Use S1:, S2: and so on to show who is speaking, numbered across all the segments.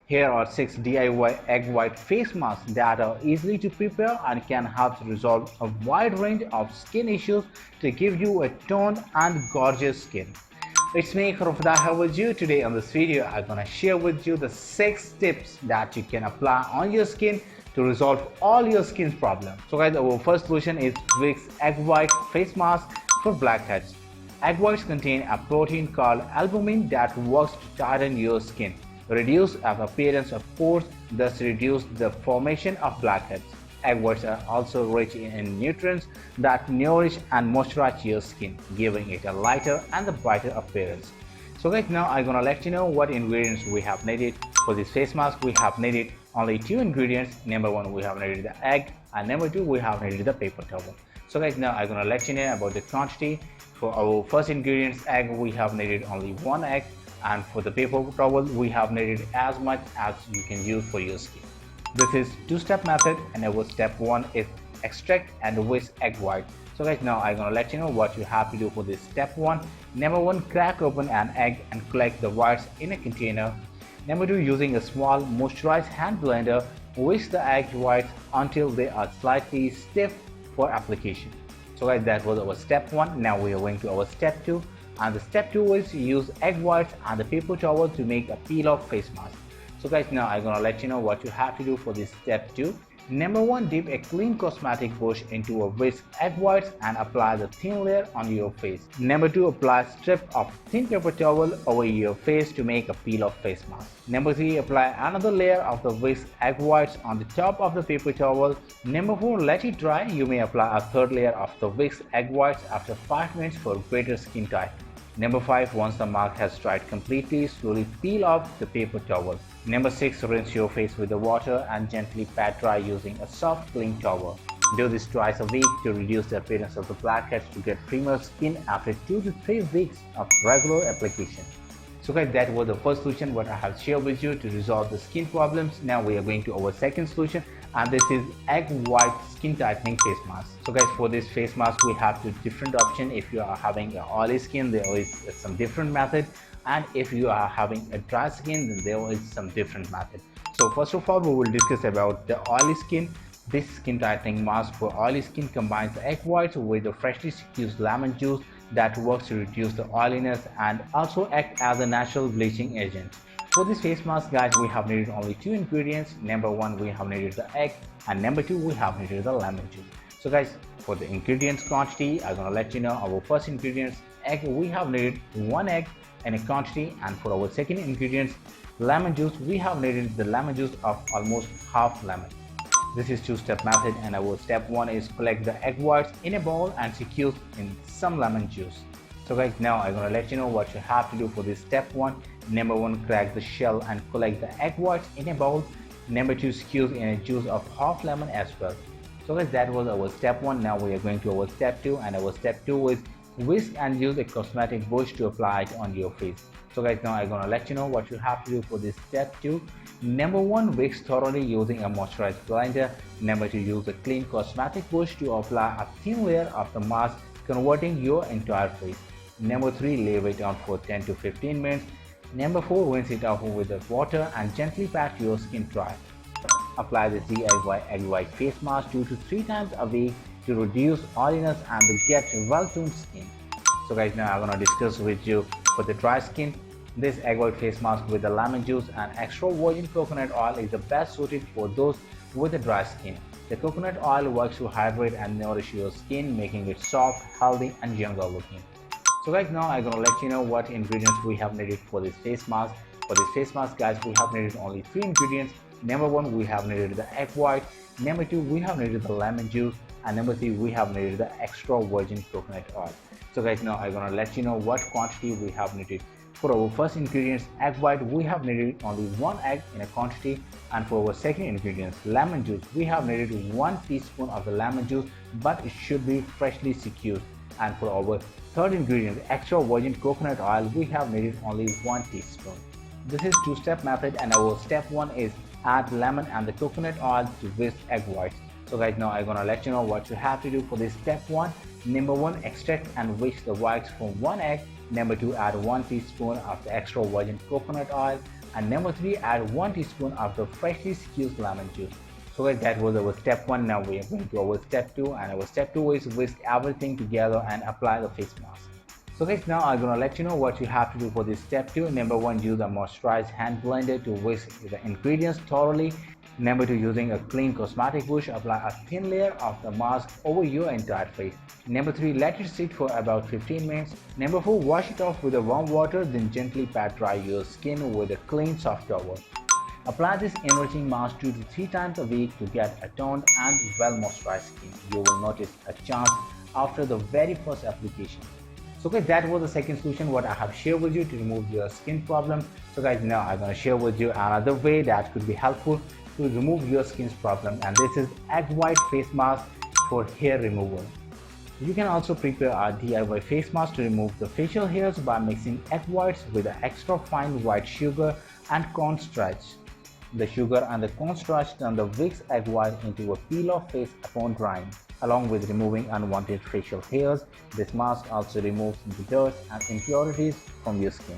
S1: Here are 6 DIY egg white face masks that are easy to prepare and can help to resolve a wide range of skin issues to give you a toned and gorgeous skin. It's me Kharofda here with you. Today on this video I'm gonna share with you the 6 tips that you can apply on your skin to resolve all your skin problems. So guys, our first solution is WHISKED egg white face mask for blackheads. Egg whites contain a protein called albumin that works to tighten your skin, reduce the appearance of pores, thus reduce the formation of blackheads. Egg whites are also rich in nutrients that nourish and moisturize your skin, giving it a lighter and a brighter appearance. So guys, now I'm gonna let you know what ingredients we have needed for this face mask. We have needed only 2 ingredients. Number 1, we have needed the egg, and number 2, we have needed the paper towel. So guys, now I'm gonna let you know about the quantity. For our first ingredients, egg, we have needed only 1 egg, and for the paper towel, we have needed as much as you can use for your skin. This is 2-step method, and our step 1 is extract and whisk egg white. So guys, now I'm gonna let you know what you have to do for this step 1. Number 1, crack open an egg and collect the whites in a container. Number 2, using a small moisturized hand blender, whisk the egg whites until they are slightly stiff for application. So guys, that was our step 1. Now we are going to our step 2, and the step 2 is use egg whites and the paper towel to make a peel-off face mask. So guys, now I'm gonna let you know what you have to do for this step 2. Number 1, dip a clean cosmetic brush into a whisk egg whites and apply the thin layer on your face. Number 2, apply a strip of thin paper towel over your face to make a peel-off face mask. Number 3, apply another layer of the whisk egg whites on the top of the paper towel. Number 4, let it dry. You may apply a third layer of the whisk egg whites after 5 minutes for greater skin tightening. Number 5, once the mask has dried completely, slowly peel off the paper towel. Number 6, rinse your face with the water and gently pat dry using a soft clean towel. Do this twice a week to reduce the appearance of the blackheads to get firmer skin after 2 to 3 weeks of regular application. So guys, that was the first solution what I have shared with you to resolve the skin problems. Now we are going to our second solution, and this is egg white skin tightening face mask. So guys, for this face mask we have 2 different options. If you are having an oily skin, there is some different method, and if you are having a dry skin, then there is some different method. So first of all, we will discuss about the oily skin. This skin tightening mask for oily skin combines the egg whites with the freshly squeezed lemon juice that works to reduce the oiliness and also act as a natural bleaching agent. For this face mask guys, we have needed only 2 ingredients. Number 1, we have needed the egg, and number 2, we have needed the lemon juice. So guys, for the ingredients quantity, I'm gonna let you know our first ingredients, egg, we have needed 1 egg in a quantity, and for our second ingredients, lemon juice, we have needed the lemon juice of almost half lemon. This is 2-step method, and our step 1 is collect the egg whites in a bowl and squeeze in some lemon juice. So guys, now I'm gonna let you know what you have to do for this step 1. Number 1, crack the shell and collect the egg whites in a bowl. Number 2, squeeze in a juice of half lemon as well. So guys, that was our step 1. Now we are going to our step 2, and our step 2 is whisk and use a cosmetic brush to apply it on your face. So guys, now I'm gonna let you know what you have to do for this step 2. Number 1, whisk thoroughly using a moisturized blender. Number 2, use a clean cosmetic brush to apply a thin layer of the mask, converting your entire face. Number 3, leave it on for 10 to 15 minutes. Number 4, rinse it off with the water and gently pat your skin dry. Apply the DIY egg white face mask 2 to 3 times a week to reduce oiliness and get well-toned skin. So guys, now I'm gonna discuss with you for the dry skin. This egg white face mask with the lemon juice and extra virgin coconut oil is the best suited for those with a dry skin. The coconut oil works to hydrate and nourish your skin, making it soft, healthy, and younger looking. So guys, now I'm gonna let you know what ingredients we have needed for this face mask. For this face mask guys, we have needed only 3 ingredients. Number 1, we have needed the egg white. Number 2, we have needed the lemon juice, and number 3, we have needed the extra virgin coconut oil. So guys, now I'm gonna let you know what quantity we have needed. For our first ingredients, egg white, we have needed only 1 egg in a quantity, and for our second ingredients, lemon juice, we have needed 1 teaspoon of the lemon juice, but it should be freshly squeezed. And for our third ingredient, extra virgin coconut oil, we have needed only 1 teaspoon. This is 2-step method, and our step 1 is add lemon and the coconut oil to whisk egg whites. So guys, now I'm gonna let you know what you have to do for this step 1. Number 1, extract and whisk the whites from 1 egg. Number 2, add 1 teaspoon of the extra virgin coconut oil. And number 3, add 1 teaspoon of the freshly squeezed lemon juice. So guys, that was our step 1. Now we are going to our step 2, and our step 2 is whisk everything together and apply the face mask. So guys, now I'm gonna let you know what you have to do for this step 2. Number 1, use a moisturized hand blender to whisk the ingredients thoroughly. Number 2, using a clean cosmetic brush, apply a thin layer of the mask over your entire face. Number 3, let it sit for about 15 minutes. Number 4, wash it off with a warm water, then gently pat dry your skin with a clean soft towel. Apply this enriching mask 2 to 3 times a week to get a toned and well moisturized skin. You will notice a change after the very first application. So guys, that was the second solution what I have shared with you to remove your skin problem. So guys, now I'm going to share with you another way that could be helpful to remove your skin's problem, and this is egg white face mask for hair removal. You can also prepare a DIY face mask to remove the facial hairs by mixing egg whites with the extra fine white sugar and cornstarch. The sugar and the cornstarch turn the Vicks egg white into a peel-off face upon drying. Along with removing unwanted facial hairs, this mask also removes the dirt and impurities from your skin.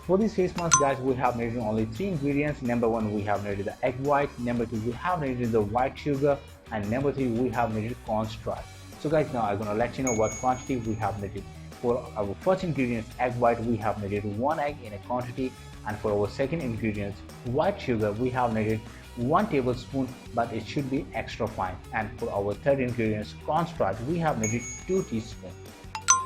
S1: For this face mask, guys, we have needed only 3 ingredients. Number 1, we have needed the egg white. Number 2, we have needed the white sugar. And number 3, we have needed cornstarch. So guys, now I'm going to let you know what quantity we have needed. For our first ingredient, egg white, we have needed 1 egg in a quantity. And for our second ingredient, white sugar, we have needed 1 tablespoon, but it should be extra fine. And for our third ingredient, cornstarch, we have needed 2 teaspoons.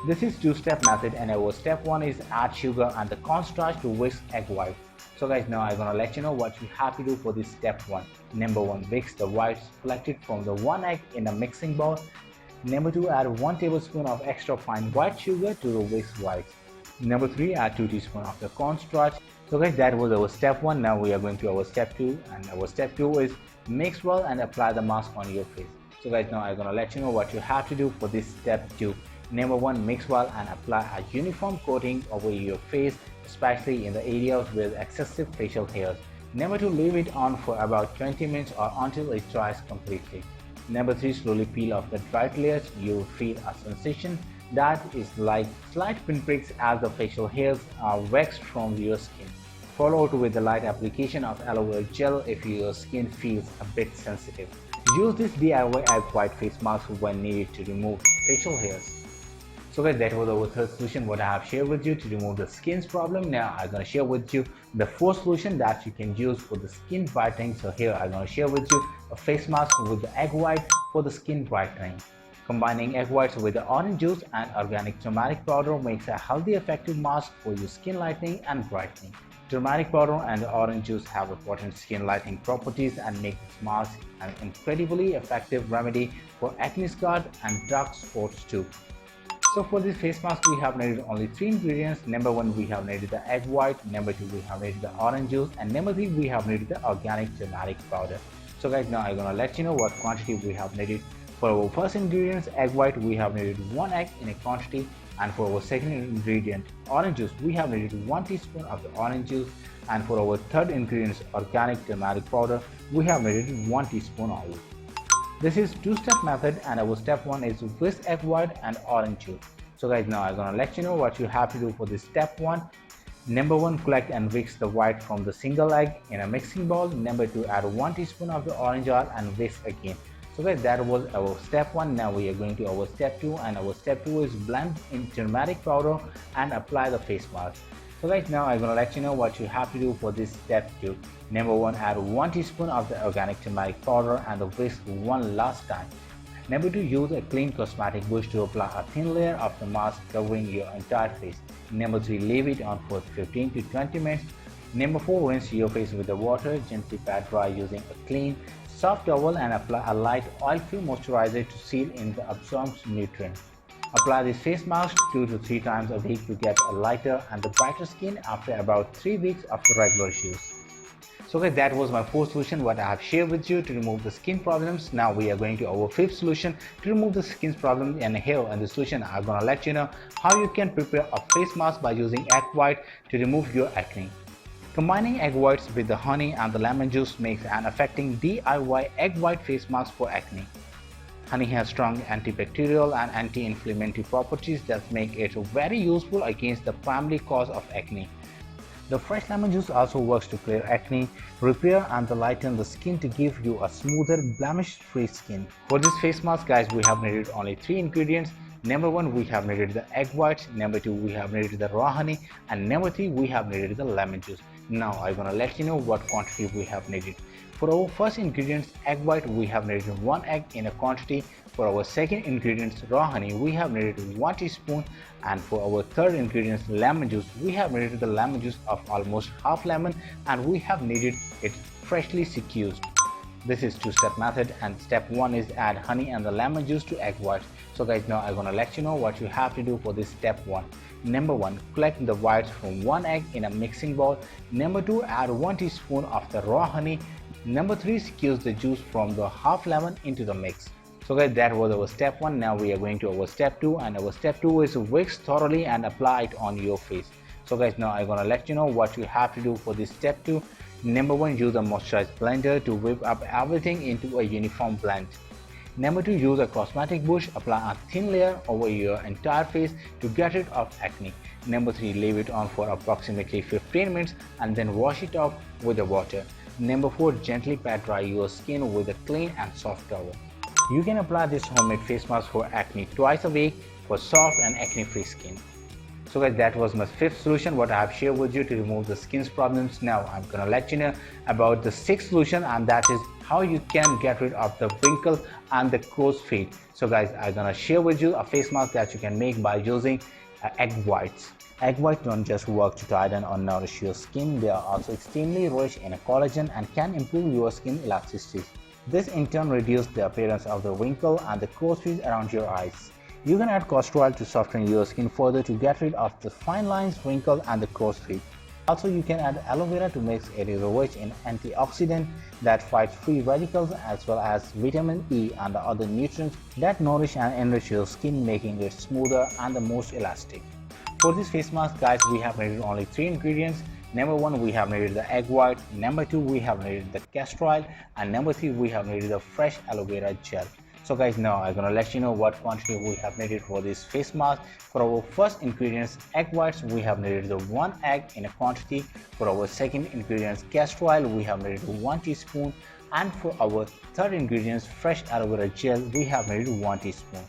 S1: This is 2-step method, and our step 1 is add sugar and the cornstarch to whisk egg white. So guys, now I'm gonna let you know what you have to do for this step 1. Number 1, mix the whites collected from the 1 egg in a mixing bowl. Number 2, add 1 tablespoon of extra fine white sugar to the whisked whites. Number 3, add 2 teaspoons of the cornstarch. So guys, that was our step 1. Now we are going to our step 2, and our step 2 is mix well and apply the mask on your face. So guys, now I'm gonna let you know what you have to do for this step 2. Number 1, mix well and apply a uniform coating over your face, especially in the areas with excessive facial hairs. Number 2, leave it on for about 20 minutes or until it dries completely. Number 3, slowly peel off the dried layers. You will feel a sensation that is like slight pinpricks as the facial hairs are waxed from your skin. Follow it with the light application of aloe vera gel if your skin feels a bit sensitive. Use this DIY egg white face mask when needed to remove facial hairs. So guys, that was our third solution what I have shared with you to remove the skin's problem. Now I'm going to share with you the fourth solution that you can use for the skin brightening. So here I'm going to share with you a face mask with the egg white for the skin brightening. Combining egg whites with the orange juice and organic turmeric powder makes a healthy effective mask for your skin lightening and brightening. Turmeric powder and the orange juice have important skin lightening properties and make this mask an incredibly effective remedy for acne scars and dark spots too. So for this face mask, we have needed only 3 ingredients. Number 1, we have needed the egg white. Number 2, we have needed the orange juice. And number 3, we have needed the organic turmeric powder. So guys, now I'm gonna let you know what quantity we have needed. For our first ingredients, egg white, we have needed 1 egg in a quantity. And for our second ingredient, orange juice, we have needed 1 teaspoon of the orange juice. And for our third ingredient, organic turmeric powder, we have needed 1 teaspoon of it. This is 2-step method, and our step 1 is whisk egg white and orange juice. So guys, now I'm gonna let you know what you have to do for this step 1. Number 1, collect and whisk the white from the single egg in a mixing bowl. Number 2, add 1 teaspoon of the orange oil and whisk again. So guys, that was our step 1. Now we are going to our step 2, and our step 2 is blend in turmeric powder and apply the face mask. So guys, now I'm gonna let you know what you have to do for this step 2. Number 1, add 1 teaspoon of the organic turmeric powder and whisk one last time. Number 2, use a clean cosmetic brush to apply a thin layer of the mask covering your entire face. Number 3, leave it on for 15 to 20 minutes. Number 4, rinse your face with the water, gently pat dry using a clean, soft towel and apply a light oil-free moisturizer to seal in the absorbed nutrients. Apply this face mask 2 to 3 times a week to get a lighter and the brighter skin after about 3 weeks of regular use. So guys, that was my 4th solution what I have shared with you to remove the skin problems. Now we are going to our 5th solution to remove the skin problem, and here in the solution I'm gonna let you know how you can prepare a face mask by using egg white to remove your acne. Combining egg whites with the honey and the lemon juice makes an effective DIY egg white face mask for acne. Honey has strong antibacterial and anti-inflammatory properties that make it very useful against the primary cause of acne. The fresh lemon juice also works to clear acne, repair and lighten the skin to give you a smoother, blemish-free skin. For this face mask, guys, we have needed only 3 ingredients. Number 1, we have needed the egg whites. Number 2, we have needed the raw honey. And number 3, we have needed the lemon juice. Now, I'm gonna let you know what quantity we have needed. For our first ingredients, egg white, we have needed 1 egg in a quantity. For our second ingredients, raw honey, we have needed 1 teaspoon. And for our third ingredients, lemon juice, we have needed the lemon juice of almost half lemon, and we have needed it freshly squeezed. This is two-step method, and step 1 is add honey and the lemon juice to egg whites. So guys, now I'm gonna let you know what you have to do for this step 1. Number 1, collect the whites from 1 egg in a mixing bowl. Number 2, add 1 teaspoon of the raw honey. Number 3, squeeze the juice from the half lemon into the mix. So guys, that was our step 1. Now we are going to our step 2, and our step 2 is whisk thoroughly and apply it on your face. So guys, now I'm gonna let you know what you have to do for this step 2. Number 1, use a moisturized blender to whip up everything into a uniform blend. Number 2, use a cosmetic brush, apply a thin layer over your entire face to get rid of acne. Number 3, leave it on for approximately 15 minutes and then wash it off with the water. Number 4, gently pat dry your skin with a clean and soft towel. You can apply this homemade face mask for acne twice a week for soft and acne-free skin. So guys, that was my 5th solution what I have shared with you to remove the skin's problems. Now I'm gonna let you know about the 6th solution, and that is how you can get rid of the wrinkles and the crow's feet. So guys, I'm gonna share with you a face mask that you can make by using egg whites. Egg whites don't just work to tighten or nourish your skin, they are also extremely rich in collagen and can improve your skin elasticity. This in turn reduces the appearance of the wrinkle and the crow's feet around your eyes. You can add castor oil to soften your skin further to get rid of the fine lines, wrinkles and the crow's feet. Also, you can add aloe vera to make it rich in antioxidant that fights free radicals, as well as vitamin E and the other nutrients that nourish and enrich your skin, making it smoother and the most elastic. For this face mask, guys, we have needed only 3 ingredients. Number 1, we have needed the egg white. Number 2, we have needed the castor oil. And number 3, we have needed the fresh aloe vera gel. So guys, now I'm gonna let you know what quantity we have needed for this face mask. For our first ingredients, egg whites, we have needed the 1 egg in a quantity. For our second ingredients, castor oil, we have needed 1 teaspoon. And for our third ingredients, fresh aloe vera gel, we have needed 1 teaspoon.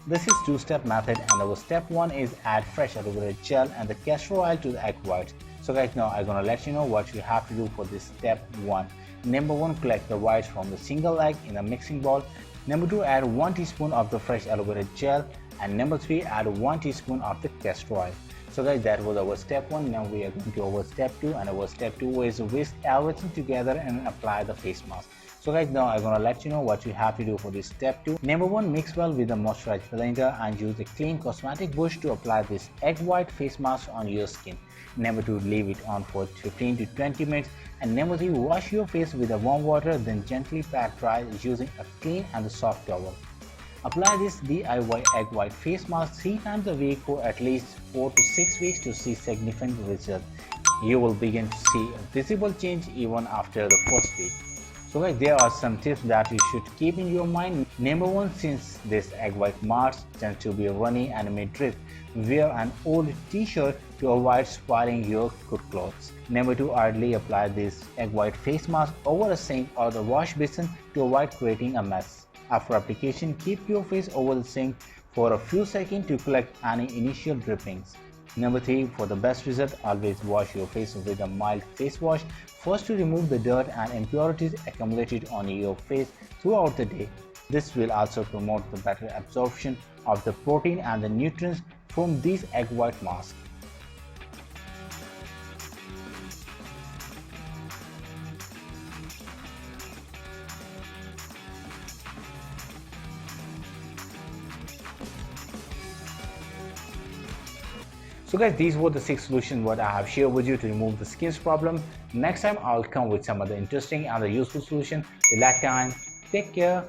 S1: This is two-step method, and our step 1 is add fresh aloe vera gel and the castor oil to the egg whites. So guys, now I'm gonna let you know what you have to do for this step 1. Number 1, collect the whites from the single egg in a mixing bowl. Number 2, add 1 teaspoon of the fresh aloe vera gel. And number 3, add 1 teaspoon of the castor oil. So guys, that was our step 1. Now we are going to our step 2, and our step 2 is whisk everything together and apply the face mask. So guys, now I'm gonna let you know what you have to do for this step 2. Number 1, mix well with the moisturized blender and use a clean cosmetic brush to apply this egg white face mask on your skin. Number 2, leave it on for 15 to 20 minutes. And number 3, wash your face with a warm water, then gently pat dry using a clean and soft towel. Apply this DIY egg white face mask 3 times a week for at least 4 to 6 weeks to see significant results. You will begin to see a visible change even after the first week. So guys, there are some tips that you should keep in your mind. Number 1, since this egg white mask tends to be runny and may drip, wear an old t-shirt to avoid spoiling your good clothes. Number 2, ideally apply this egg white face mask over a sink or the wash basin to avoid creating a mess. After application, keep your face over the sink for a few seconds to collect any initial drippings. Number 3, for the best result, always wash your face with a mild face wash first to remove the dirt and impurities accumulated on your face throughout the day. This will also promote the better absorption of the protein and the nutrients from these egg white masks. So guys, these were the 6 solutions what I have shared with you to remove the skin's problem. Next time I'll come with some other interesting and useful solution. Till that time, take care.